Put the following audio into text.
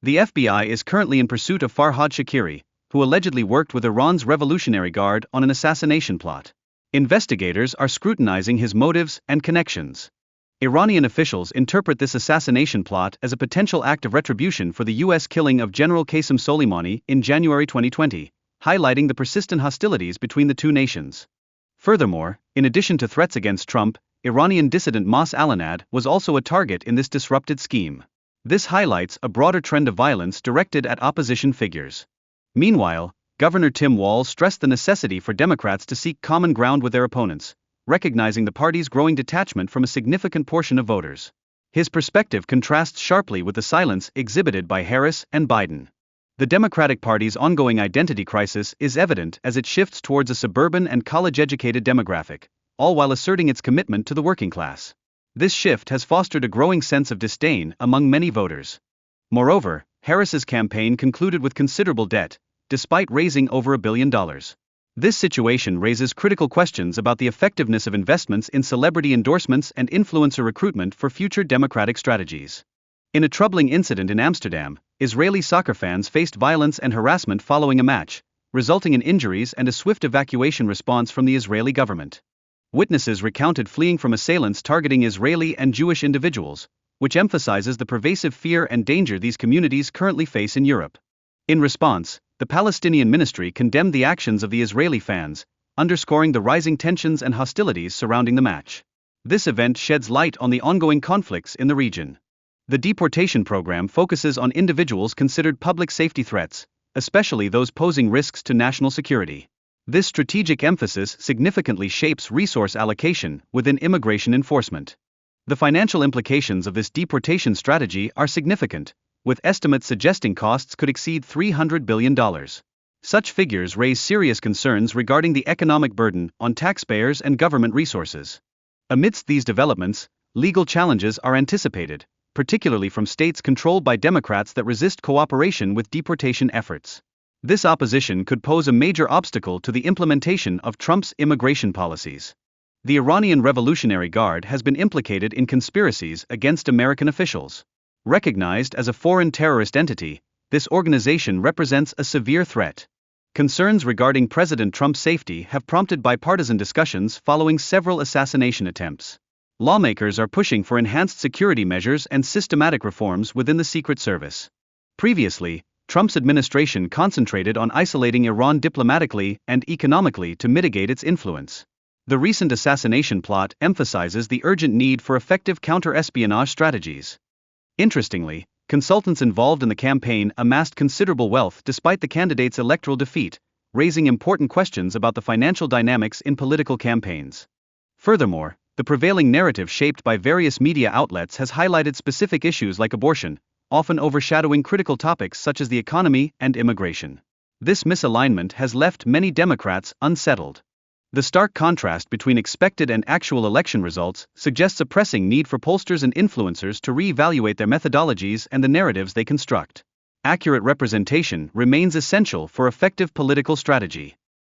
The FBI is currently in pursuit of Farhad Shakiri, who allegedly worked with Iran's Revolutionary Guard on an assassination plot. Investigators are scrutinizing his motives and connections. Iranian officials interpret this assassination plot as a potential act of retribution for the U.S. killing of General Qasem Soleimani in January 2020, highlighting the persistent hostilities between the two nations. Furthermore, in addition to threats against Trump, Iranian dissident Mas Alanad was also a target in this disrupted scheme. This highlights a broader trend of violence directed at opposition figures. Meanwhile, Governor Tim Walz stressed the necessity for Democrats to seek common ground with their opponents, recognizing the party's growing detachment from a significant portion of voters. His perspective contrasts sharply with the silence exhibited by Harris and Biden. The Democratic Party's ongoing identity crisis is evident as it shifts towards a suburban and college-educated demographic, all while asserting its commitment to the working class. This shift has fostered a growing sense of disdain among many voters. Moreover, Harris's campaign concluded with considerable debt, despite raising over $1 billion. This situation raises critical questions about the effectiveness of investments in celebrity endorsements and influencer recruitment for future Democratic strategies. In a troubling incident in Amsterdam, Israeli soccer fans faced violence and harassment following a match, resulting in injuries and a swift evacuation response from the Israeli government. Witnesses recounted fleeing from assailants targeting Israeli and Jewish individuals, which emphasizes the pervasive fear and danger these communities currently face in Europe. In response, the Palestinian ministry condemned the actions of the Israeli fans, underscoring the rising tensions and hostilities surrounding the match. This event sheds light on the ongoing conflicts in the region. The deportation program focuses on individuals considered public safety threats, especially those posing risks to national security. This strategic emphasis significantly shapes resource allocation within immigration enforcement. The financial implications of this deportation strategy are significant, with estimates suggesting costs could exceed $300 billion. Such figures raise serious concerns regarding the economic burden on taxpayers and government resources. Amidst these developments, legal challenges are anticipated, particularly from states controlled by Democrats that resist cooperation with deportation efforts. This opposition could pose a major obstacle to the implementation of Trump's immigration policies. The Iranian Revolutionary Guard has been implicated in conspiracies against American officials. Recognized as a foreign terrorist entity, this organization represents a severe threat. Concerns regarding President Trump's safety have prompted bipartisan discussions following several assassination attempts. Lawmakers are pushing for enhanced security measures and systematic reforms within the Secret Service. Previously, Trump's administration concentrated on isolating Iran diplomatically and economically to mitigate its influence. The recent assassination plot emphasizes the urgent need for effective counter-espionage strategies. Interestingly, consultants involved in the campaign amassed considerable wealth despite the candidate's electoral defeat, raising important questions about the financial dynamics in political campaigns. Furthermore, the prevailing narrative shaped by various media outlets has highlighted specific issues like abortion, often overshadowing critical topics such as the economy and immigration. This misalignment has left many Democrats unsettled. The stark contrast between expected and actual election results suggests a pressing need for pollsters and influencers to re-evaluate their methodologies and the narratives they construct. Accurate representation remains essential for effective political strategy.